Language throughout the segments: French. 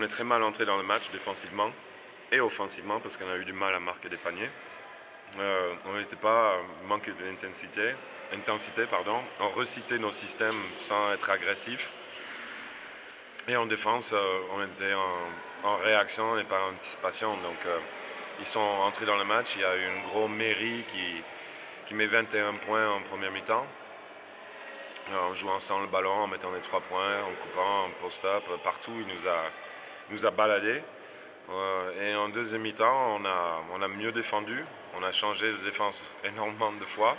on est très mal entré dans le match défensivement et offensivement parce qu'on a eu du mal à marquer des paniers. On n'était pas manqué d'intensité, pardon. On recitait nos systèmes sans être agressif. Et en défense, on était en réaction et pas en anticipation. Donc, ils sont entrés dans le match. Il y a eu une grosse mairie qui met 21 points en première mi-temps. En jouant sans le ballon, en mettant des 3 points, en coupant, en post-up, partout, il nous a baladés. Et en deuxième mi-temps, on a mieux défendu. On a changé de défense énormément de fois.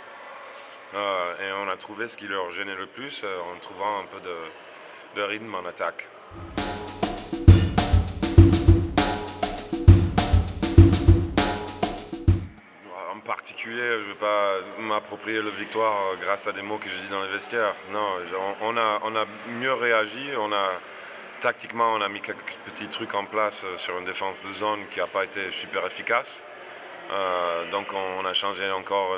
Et on a trouvé ce qui leur gênait le plus en trouvant un peu de rythme en attaque. En particulier, je ne vais pas m'approprier la victoire grâce à des mots que je dis dans les vestiaires. Non, on a mieux réagi. Tactiquement, on a mis quelques petits trucs en place sur une défense de zone qui n'a pas été super efficace. Donc on a changé encore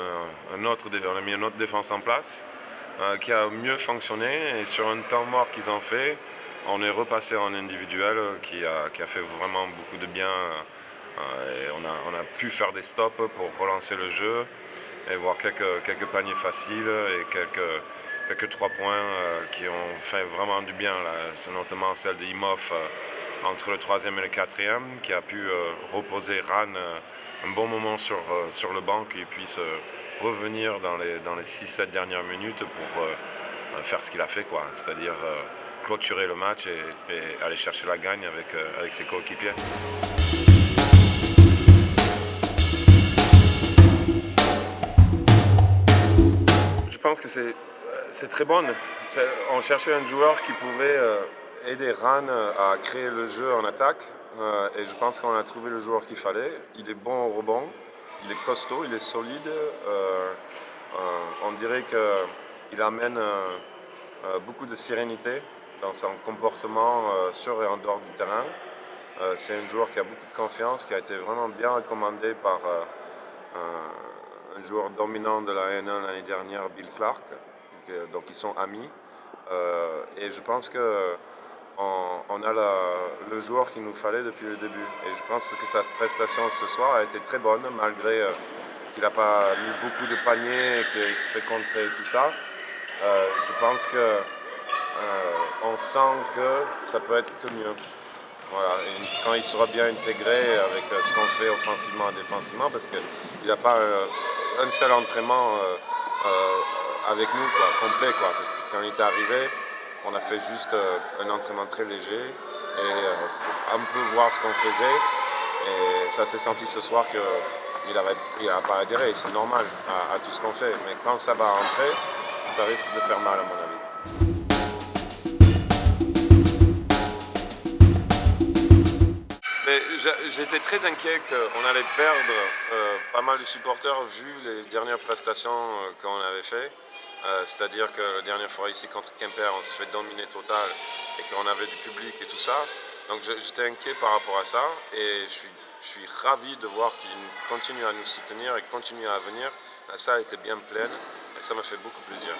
on a mis une autre défense en place qui a mieux fonctionné. Et sur un temps mort qu'ils ont fait, on est repassé en individuel qui a fait vraiment beaucoup de bien. Et on a pu faire des stops pour relancer le jeu et voir quelques paniers faciles et quelques 3 points qui ont fait vraiment du bien. C'est notamment celle d'Imhoff entre le troisième et le quatrième qui a pu reposer Ran un bon moment sur le banc et puisse revenir dans les 6-7 dernières minutes pour faire ce qu'il a fait, quoi. C'est-à-dire clôturer le match et aller chercher la gagne avec ses coéquipiers. Je pense que c'est très bon. On cherchait un joueur qui pouvait aider Ran à créer le jeu en attaque. Et je pense qu'on a trouvé le joueur qu'il fallait. Il est bon au rebond, il est costaud, il est solide. On dirait qu'il amène beaucoup de sérénité dans son comportement sur et en dehors du terrain. C'est un joueur qui a beaucoup de confiance, qui a été vraiment bien recommandé par un joueur dominant de la N1 l'année dernière, Bill Clark. Donc ils sont amis. Et je pense qu'on a le joueur qu'il nous fallait depuis le début. Et je pense que sa prestation ce soir a été très bonne, malgré qu'il n'a pas mis beaucoup de paniers et qu'il s'est contré tout ça. Je pense qu'on sent que ça peut être que mieux. Voilà. Et quand il sera bien intégré avec ce qu'on fait offensivement et défensivement, parce qu'il n'a pas un seul entraînement avec nous, quoi, complet, quoi, parce que quand il est arrivé, on a fait juste un entraînement très léger et un peu voir ce qu'on faisait. Et ça s'est senti ce soir qu'il n'a pas adhéré, c'est normal à tout ce qu'on fait. Mais quand ça va rentrer, ça risque de faire mal à mon avis. Mais j'étais très inquiet qu'on allait perdre pas mal de supporters vu les dernières prestations qu'on avait fait. C'est-à-dire que la dernière fois ici contre Quimper, on s'est fait dominer total et qu'on avait du public et tout ça. Donc j'étais inquiet par rapport à ça et je suis ravi de voir qu'ils continuent à nous soutenir et continuent à venir. La salle était bien pleine et ça m'a fait beaucoup plaisir.